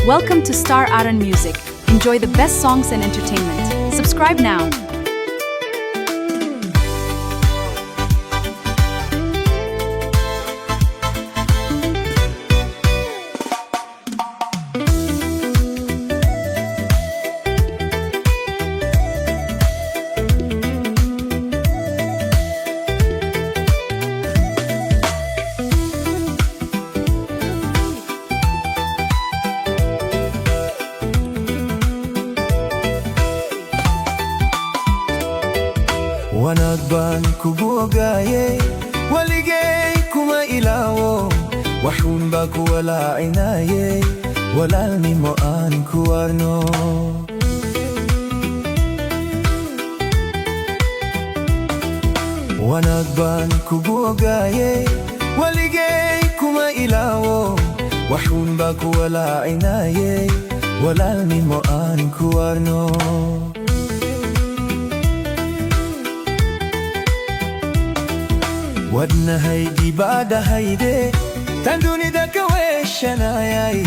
Welcome to Star Aran Music. Enjoy the best songs and entertainment. Subscribe now. Wanagban kubugaye waligay kuma ilawo waxun ba ku wala inaye walalni mo an kuarno Wanagban kubugaye waligay kuma ilawo waxun ba ku wala inaye walalni mo an kuarno wadna haydi baada hayde tanduni dakaweshanayay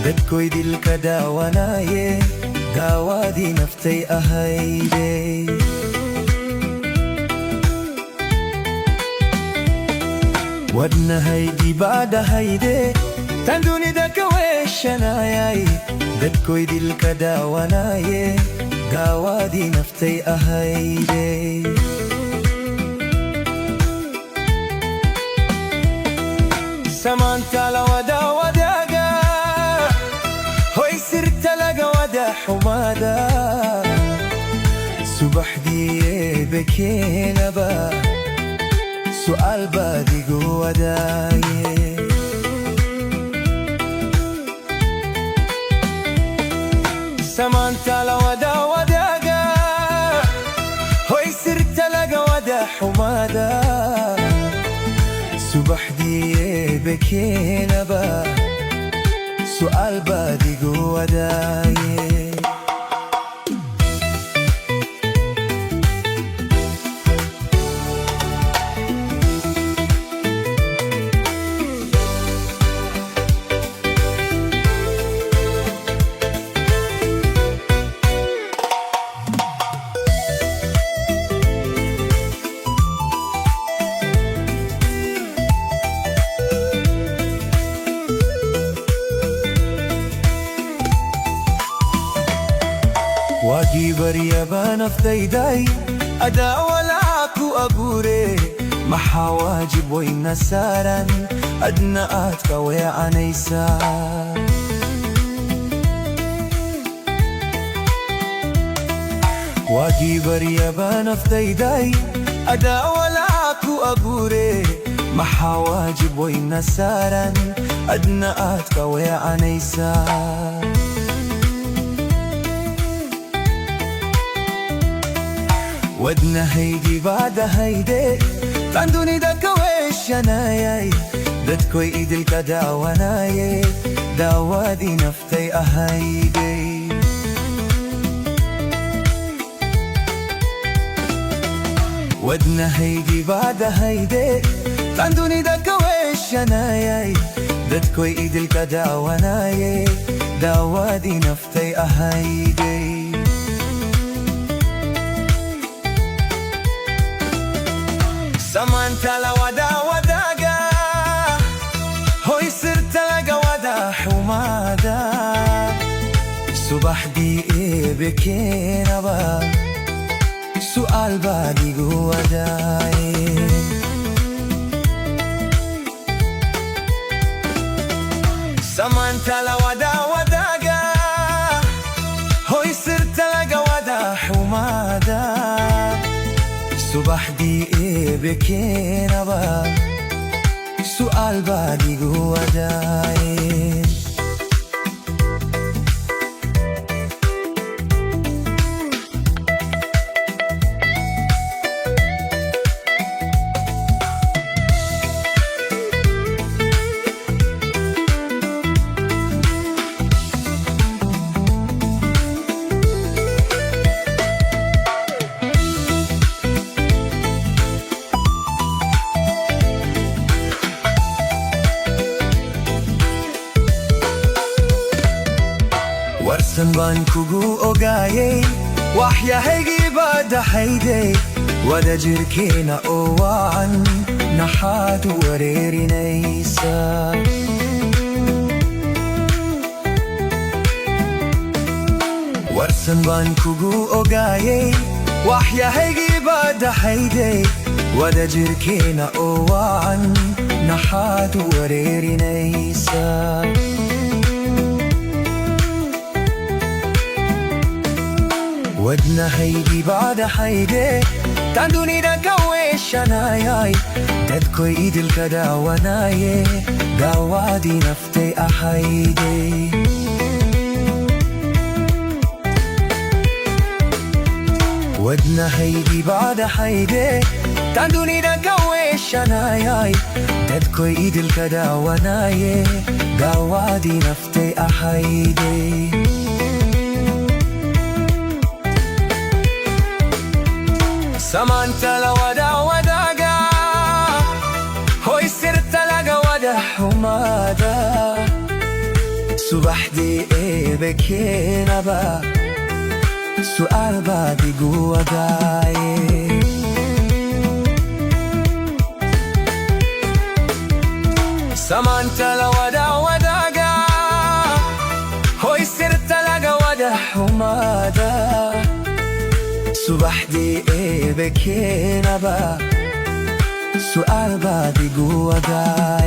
dadkoy dilka daawanaye daawadii naftay ahayde wadna haydi baada hayde tanduni dakaweshanayay dadkoy dilka daawanaye daawadii naftay ahayde Samantala wada wadaga hoy sirta laga wada humada subaxdii bekenaba su'aal baadigu wadaye Samantala wada wadaga hoy sirta laga wada humada subaxdii bekenaba su'aal baadigu wadaye Wagi baryaba naftayday adaa walaa ku abuure maxaa waajib wayna saaran adna aad ka weecanaysaa Wagi baryaba naftayday adaa walaa ku abuure maxaa waajib wayna saaran adna aad ka weecanaysaa wadna haydi baada hayde tanduni dakaweshanayay dadkoy idilka daawanaye daawadii naftay ahayde wadna haydi baada hayde tanduni dakaweshanayay dadkoy idilka daawanaye daawadii naftay ahayde Samantala wada wadaga hoy sirta laga wada humada subaxdii bekenaba su'aal baadigu wadaye Samantala wada wadaga hoy sirta laga wada humada subaxdii bekenaba su'aal baadigu wadaye warsan baan kugu ogaayay waxyahaygi baad hayday wada jirkeena oo wacan naxaad wareerinaysa warsan baan kugu ogaayay waxyahaygi baad hayday wada jirkeena oo wacan naxaad wareerinaysa wadnahaygi baad hayday tan dunida ka weeshanayay dadkoy idilka daawanaaye gaawaadii naftay ahayday wadnahaygi baad hayday tan dunida ka weeshanayay dadkoy idilka daawanaaye gaawaadii naftay ahayday samaanta la wada wadaaga hoy sirta laga wada xumaada subaxdii eebe keenaba su'aal baad igu wadaaye samaanta la wada wadaaga hoy sirta laga wada xumaada subaxdii eebe keenaba su'aal baad igu wadaaye